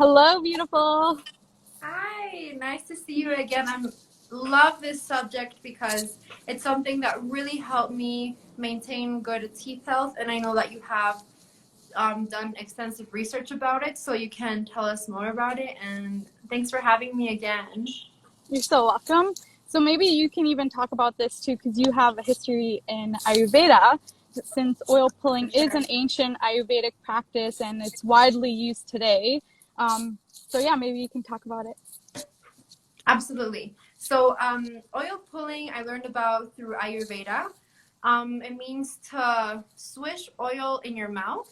Hello, beautiful. Hi, nice to see you again. I love this subject because it's something that really helped me maintain good teeth health, and I know that you have done extensive research about it, so you can tell us more about it. And thanks for having me again. You're so welcome. So maybe you can even talk about this too, because you have a history in Ayurveda, since oil For pulling is sure. an ancient Ayurvedic practice and it's widely used today. So yeah, maybe you can talk about it. Absolutely. So, oil pulling I learned about through Ayurveda. It means to swish oil in your mouth.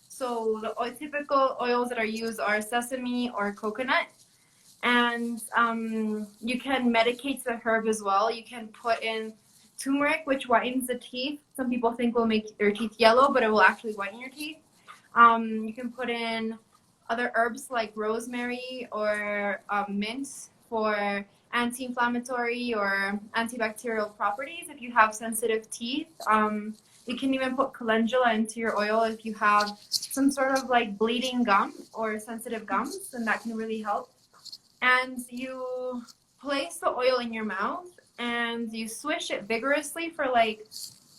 So the typical oils that are used are sesame or coconut. And you can medicate the herb as well. You can put in turmeric, which whitens the teeth. Some people think will make your teeth yellow, but it will actually whiten your teeth. You can put in other herbs like rosemary or mint for anti-inflammatory or antibacterial properties if you have sensitive teeth. You can even put calendula into your oil if you have some sort of like bleeding gum or sensitive gums, and that can really help. And you place the oil in your mouth and you swish it vigorously for like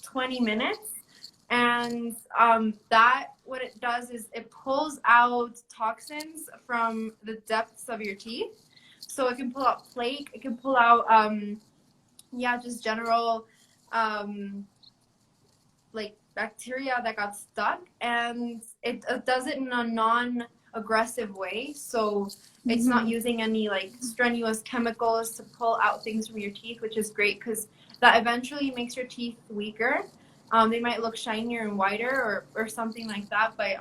20 minutes. And that, what it does is it pulls out toxins from the depths of your teeth. So it can pull out plaque, it can pull out, yeah, just general like bacteria that got stuck, and it does it in a non-aggressive way. So it's not Mm-hmm. using any like strenuous chemicals to pull out things from your teeth, which is great because that eventually makes your teeth weaker. They might look shinier and whiter or something like that, but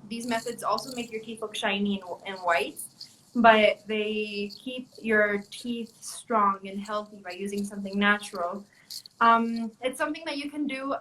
these methods also make your teeth look shiny and white, but they keep your teeth strong and healthy by using something natural. It's something that you can do,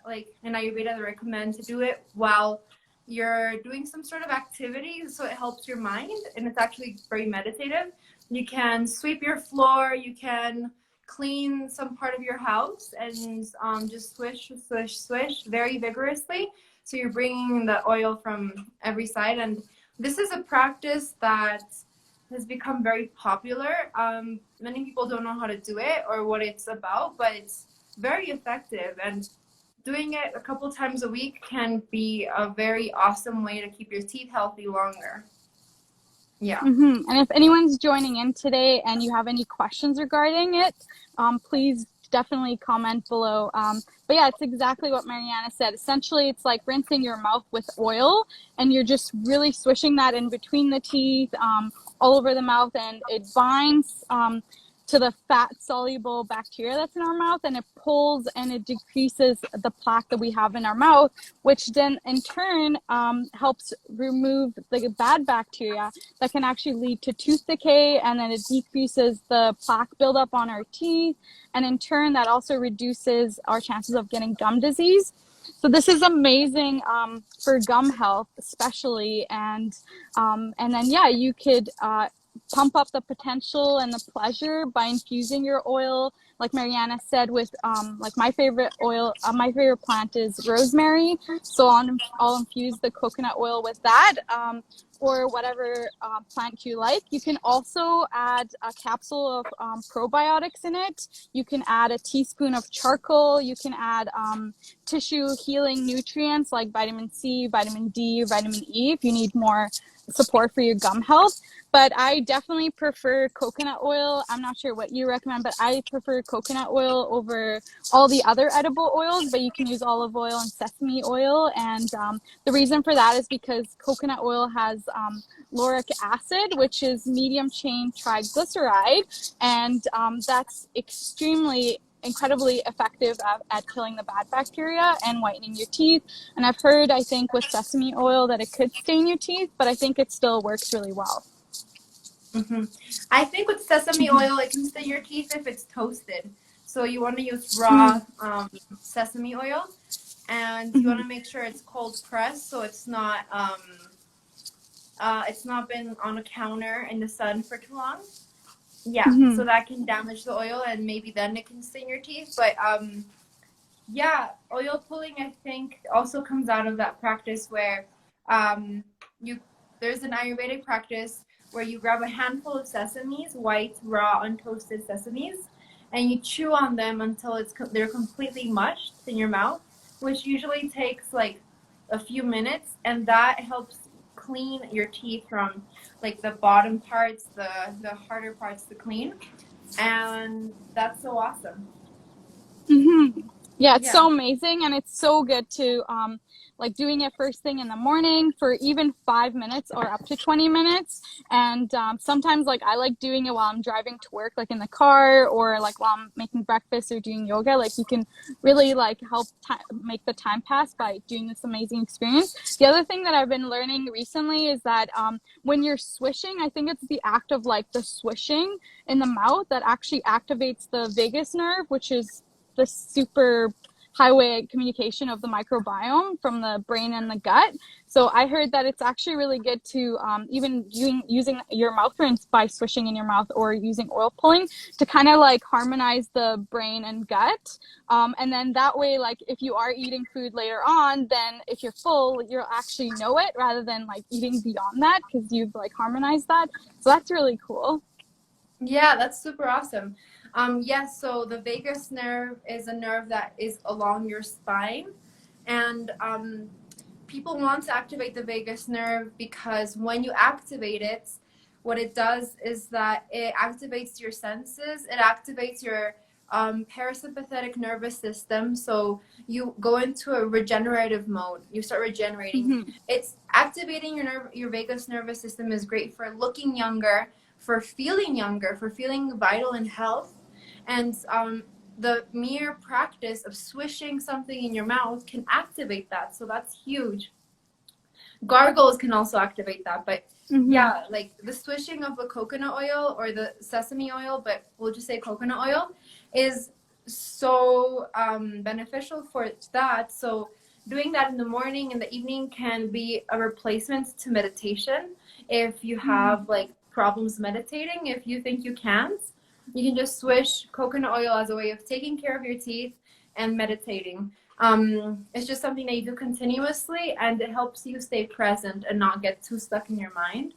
like in Ayurveda, they recommend to do it while you're doing some sort of activity, so it helps your mind, and it's actually very meditative. You can sweep your floor, you can clean some part of your house, and just swish, swish, swish very vigorously. So you're bringing the oil from every side, and this is a practice that has become very popular. Many people don't know how to do it or what it's about, but it's very effective. And doing it a couple times a week can be a very awesome way to keep your teeth healthy longer. Yeah. Mm-hmm. And if anyone's joining in today and you have any questions regarding it, please definitely comment below. But yeah, it's exactly what Mariana said. Essentially, it's like rinsing your mouth with oil, and you're just really swishing that in between the teeth, all over the mouth, and it binds to the fat soluble bacteria that's in our mouth, and it pulls and it decreases the plaque that we have in our mouth, which then in turn helps remove the bad bacteria that can actually lead to tooth decay, and then it decreases the plaque buildup on our teeth, and in turn that also reduces our chances of getting gum disease. So this is amazing for gum health especially, and then yeah, you could pump up the potential and the pleasure by infusing your oil, like Mariana said, with like my favorite oil, my favorite plant is rosemary, so I'll infuse the coconut oil with that, or whatever plant you like. You can also add a capsule of probiotics in it. You can add a teaspoon of charcoal. You can add tissue healing nutrients like vitamin C, vitamin D, vitamin E if you need more support for your gum health. But I definitely prefer coconut oil. I'm not sure what you recommend, but I prefer coconut oil over all the other edible oils. But you can use olive oil and sesame oil. And the reason for that is because coconut oil has lauric acid, which is medium chain triglyceride. And that's extremely incredibly effective at killing the bad bacteria and whitening your teeth. And I've heard, I think, with sesame oil that it could stain your teeth, but I think it still works really well. Hmm. I think with sesame oil, it can stain your teeth if it's toasted. So you want to use raw sesame oil, and you want to make sure it's cold pressed, so it's not been on a counter in the sun for too long. Yeah, Mm-hmm. so that can damage the oil, and maybe then it can stain your teeth. But yeah, oil pulling I think also comes out of that practice where um, you there's an Ayurvedic practice where you grab a handful of sesames, white, raw, untoasted sesames, and you chew on them until they're completely mushed in your mouth, which usually takes like a few minutes, and that helps clean your teeth from like the bottom parts, the harder parts to clean, and that's so awesome. Yeah, it's Yeah. so amazing, and it's so good to like doing it first thing in the morning for even 5 minutes or up to 20 minutes. And sometimes like I like doing it while I'm driving to work, like in the car, or like while I'm making breakfast or doing yoga. Like you can really like help make the time pass by doing this amazing experience. The other thing that I've been learning recently is that when you're swishing, I think it's the act of like the swishing in the mouth that actually activates the vagus nerve, which is the super highway communication of the microbiome from the brain and the gut. So I heard that it's actually really good to even using your mouth rinse by swishing in your mouth or using oil pulling to kind of like harmonize the brain and gut. And then that way, like if you are eating food later on, then if you're full, you'll actually know it rather than like eating beyond that because you've like harmonized that. So that's really cool. Yeah, that's super awesome. Yes, so the vagus nerve is a nerve that is along your spine, and people want to activate the vagus nerve because when you activate it, what it does is that it activates your senses, it activates your parasympathetic nervous system, so you go into a regenerative mode. You start regenerating. It's activating your vagus nervous system is great for looking younger, for feeling vital in health, and the mere practice of swishing something in your mouth can activate that. So that's huge. Gargles can also activate that, but yeah, like the swishing of the coconut oil or the sesame oil, but we'll just say coconut oil, is so beneficial for that. So doing that in the morning and the evening can be a replacement to meditation. If you have like problems meditating, if you think you can't, you can just swish coconut oil as a way of taking care of your teeth and meditating. It's just something that you do continuously, and it helps you stay present and not get too stuck in your mind,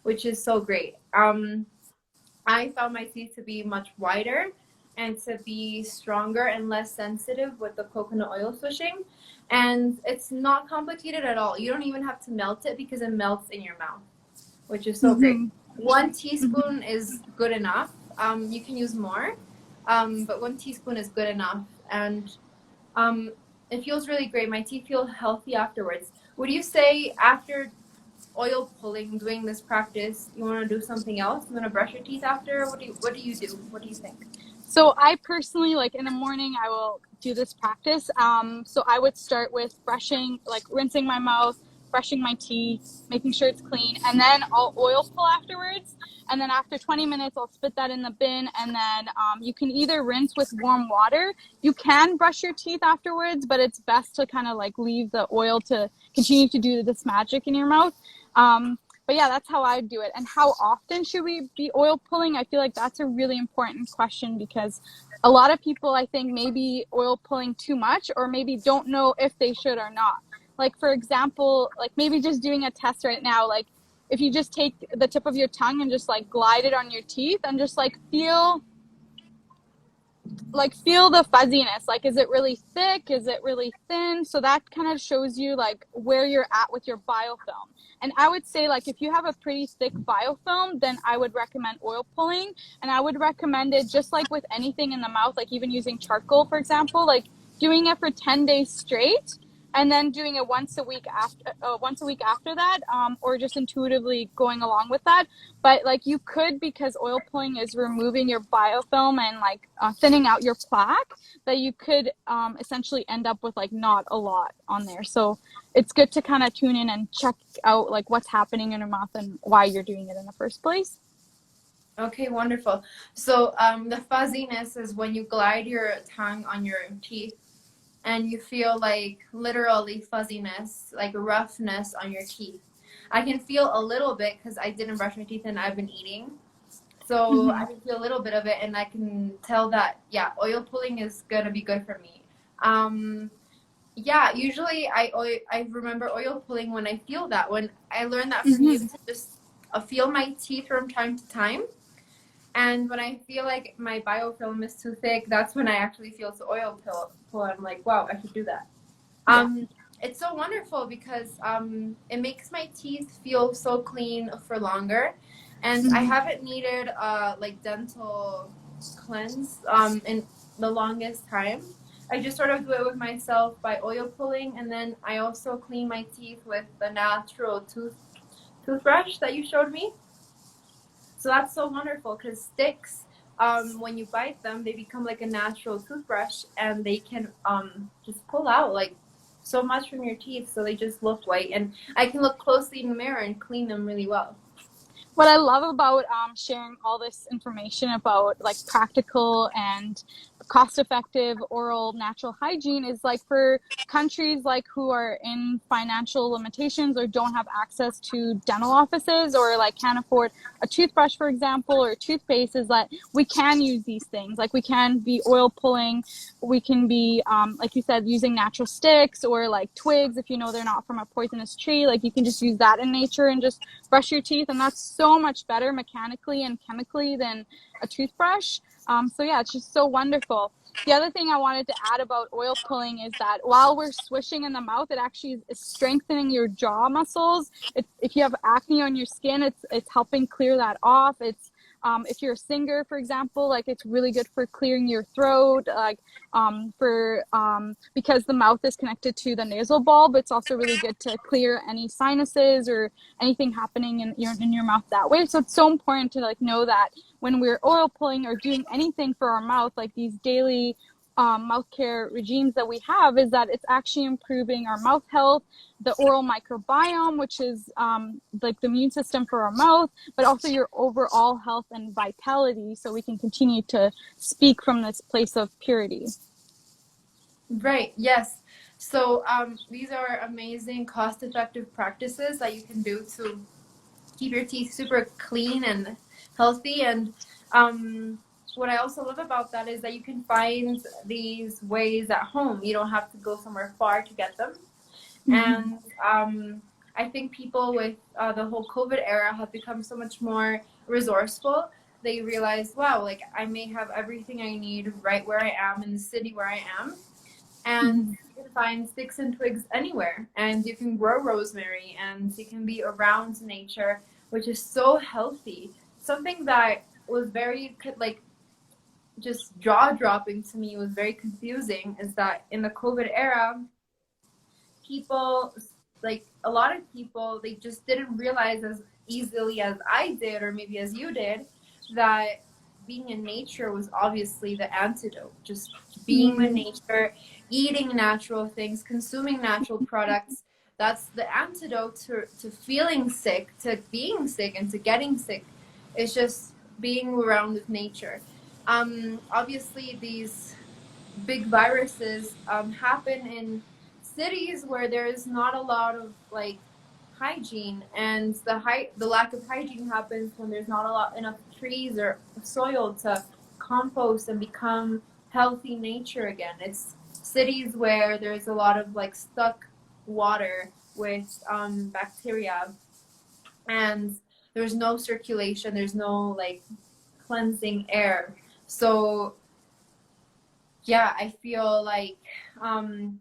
which is so great. I found my teeth to be much whiter and to be stronger and less sensitive with the coconut oil swishing. And it's not complicated at all. You don't even have to melt it because it melts in your mouth, which is so great. 1 teaspoon is good enough. You can use more, but 1 teaspoon is good enough. And it feels really great. My teeth feel healthy afterwards. Would you say after oil pulling, doing this practice, you want to do something else? You want to brush your teeth after? What do you do? What do you think? So I personally, like in the morning, I will do this practice. So I would start with brushing, like rinsing my mouth, brushing my teeth, making sure it's clean, and then I'll oil pull afterwards. And then after 20 minutes, I'll spit that in the bin. And then you can either rinse with warm water. You can brush your teeth afterwards, but it's best to kind of like leave the oil to continue to do this magic in your mouth. But yeah, that's how I do it. And how often should we be oil pulling? I feel like that's a really important question because a lot of people, I think, maybe oil pulling too much or maybe don't know if they should or not. Like, for example, like maybe just doing a test right now, like if you just take the tip of your tongue and just like glide it on your teeth and just like feel the fuzziness. Like, is it really thick? Is it really thin? So that kind of shows you like where you're at with your biofilm. And I would say like if you have a pretty thick biofilm, then I would recommend oil pulling. And I would recommend it just like with anything in the mouth, like even using charcoal, for example, like doing it for 10 days straight and then doing it once a week after that, or just intuitively going along with that. But like you could, because oil pulling is removing your biofilm and like thinning out your plaque, that you could essentially end up with like not a lot on there. So it's good to kind of tune in and check out like what's happening in your mouth and why you're doing it in the first place. Okay, wonderful. So the fuzziness is when you glide your tongue on your teeth and you feel like literally fuzziness, like roughness on your teeth. I can feel a little bit because I didn't brush my teeth and I've been eating. So I can feel a little bit of it, and I can tell that, yeah, oil pulling is going to be good for me. Yeah, usually I remember oil pulling when I feel that. When I learned that from you Mm-hmm. to just feel my teeth from time to time. And when I feel like my biofilm is too thick, that's when I actually feel the oil pull. I'm like, wow, I should do that. Yeah. It's so wonderful because it makes my teeth feel so clean for longer, and I Mm-hmm. haven't needed like dental cleanse in the longest time. I just sort of do it with myself by oil pulling, and then I also clean my teeth with the natural toothbrush that you showed me. So that's so wonderful because sticks, when you bite them, they become like a natural toothbrush and they can just pull out like so much from your teeth. So they just look white. And I can look closely in the mirror and clean them really well. What I love about sharing all this information about like practical and cost effective oral natural hygiene is like for countries like who are in financial limitations or don't have access to dental offices or like can't afford a toothbrush, for example, or toothpaste, is that we can use these things. Like we can be oil pulling, we can be like you said, using natural sticks or like twigs if you know they're not from a poisonous tree. Like you can just use that in nature and just brush your teeth, and that's so much better mechanically and chemically than a toothbrush. So yeah, it's just so wonderful. The other thing I wanted to add about oil pulling is that while we're swishing in the mouth, it actually is strengthening your jaw muscles. If you have acne on your skin, it's helping clear that off. It's if you're a singer, for example, like it's really good for clearing your throat, like for because the mouth is connected to the nasal bulb. It's also really good to clear any sinuses or anything happening in your mouth that way. So it's so important to like know that when we're oil pulling or doing anything for our mouth, like these daily mouth care regimes that we have, is that it's actually improving our mouth health, the oral microbiome, which is like the immune system for our mouth, but also your overall health and vitality, so we can continue to speak from this place of purity. Right. Yes. So these are amazing cost-effective practices that you can do to keep your teeth super clean and healthy. And what I also love about that is that you can find these ways at home. You don't have to go somewhere far to get them. Mm-hmm. And I think people with the whole COVID era have become so much more resourceful. They realize, wow, like I may have everything I need right where I am in the city where I am, and Mm-hmm. you can find sticks and twigs anywhere, and you can grow rosemary, and you can be around nature, which is so healthy. Something that was very like just jaw dropping to me, was very confusing, is that in the COVID era, people, like a lot of people, they just didn't realize as easily as I did, or maybe as you did, that being in nature was obviously the antidote. Just being in Mm-hmm. nature, eating natural things, consuming natural products, that's the antidote to feeling sick, to being sick, and to getting sick. It's just being around with nature. Obviously, these big viruses happen in cities where there is not a lot of like hygiene, and the lack of hygiene happens when there's not a lot enough trees or soil to compost and become healthy nature again. It's cities where there's a lot of like stuck water with bacteria, and there's no circulation, there's no like cleansing air. So yeah, I feel like um,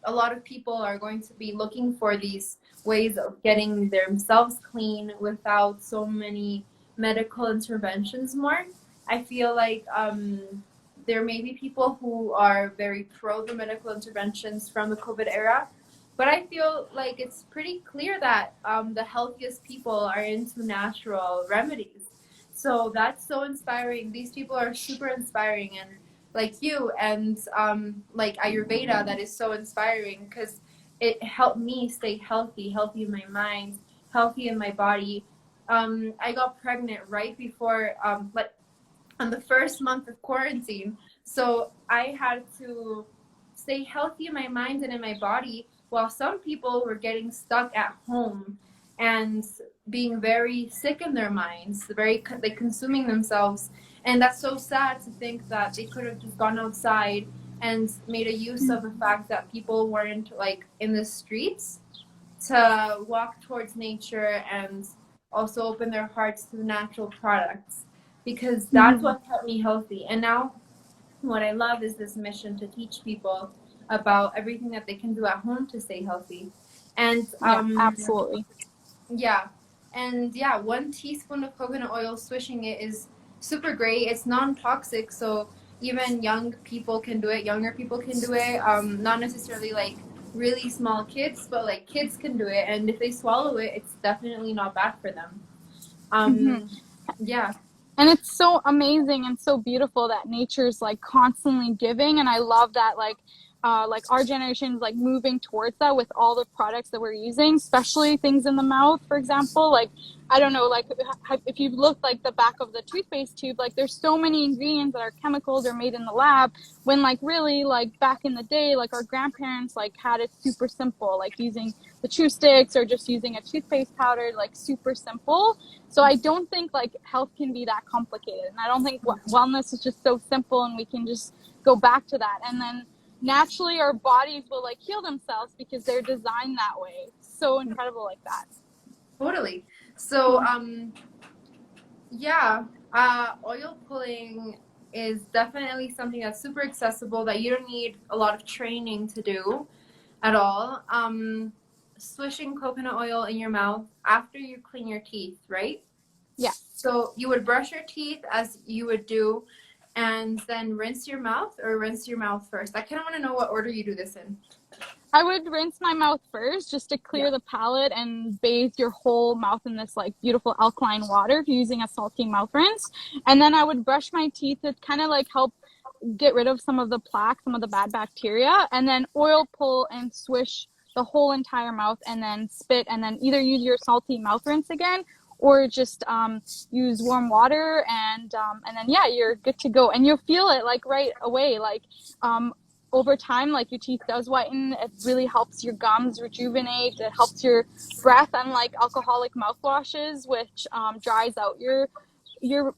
a lot of people are going to be looking for these ways of getting themselves clean without so many medical interventions more. I feel like there may be people who are very pro the medical interventions from the COVID era, but I feel like it's pretty clear that the healthiest people are into natural remedies. So that's so inspiring. These people are super inspiring, and like you, and like Ayurveda, that is so inspiring because it helped me stay healthy, healthy in my mind, healthy in my body. I got pregnant right before, like on the first month of quarantine. So I had to stay healthy in my mind and in my body, while some people were getting stuck at home and being very sick in their minds, very like consuming themselves. And that's so sad to think that they could have just gone outside and made a use of the fact that people weren't like in the streets to walk towards nature and also open their hearts to the natural products, because that's Mm-hmm. what kept me healthy. And now what I love is this mission to teach people about everything that they can do at home to stay healthy. And Yeah, absolutely. yeah, and yeah, 1 teaspoon of coconut oil, swishing it is super great. It's non-toxic, so even young people can do it. Younger people can do it. Not necessarily like really small kids, but like kids can do it. And if they swallow it, it's definitely not bad for them. Mm-hmm. Yeah, And it's so amazing and so beautiful that nature's like constantly giving, and I love that like our generation's like moving towards that with all the products that we're using, especially things in the mouth, for example. Like, I don't know, like if you've looked like the back of the toothpaste tube, like there's so many ingredients that are chemicals or made in the lab, when like really like back in the day, like our grandparents like had it super simple, like using the chew sticks or just using a toothpaste powder, like super simple. So I don't think like health can be that complicated, and I don't think wellness is just so simple and we can just go back to that, and then naturally our bodies will like heal themselves because they're designed that way. So incredible like that. totally. So yeah, oil pulling is definitely something that's super accessible that you don't need a lot of training to do at all. Swishing coconut oil in your mouth after you clean your teeth, right? Yeah. So you would brush your teeth as you would do, and then rinse your mouth, or rinse your mouth first. I kind of want to know what order you do this in. I would rinse my mouth first just to Yeah. clear the palate and bathe your whole mouth in this like beautiful alkaline water if you're using a salty mouth rinse. And then I would brush my teeth to kind of like help get rid of some of the plaque, some of the bad bacteria, and then oil pull and swish the whole entire mouth, and then spit, and then either use your salty mouth rinse again or just use warm water, and then yeah, you're good to go, and you'll feel it like right away, like over time, like your teeth does whiten. It really helps your gums rejuvenate. It helps your breath, unlike alcoholic mouthwashes, which dries out your mouth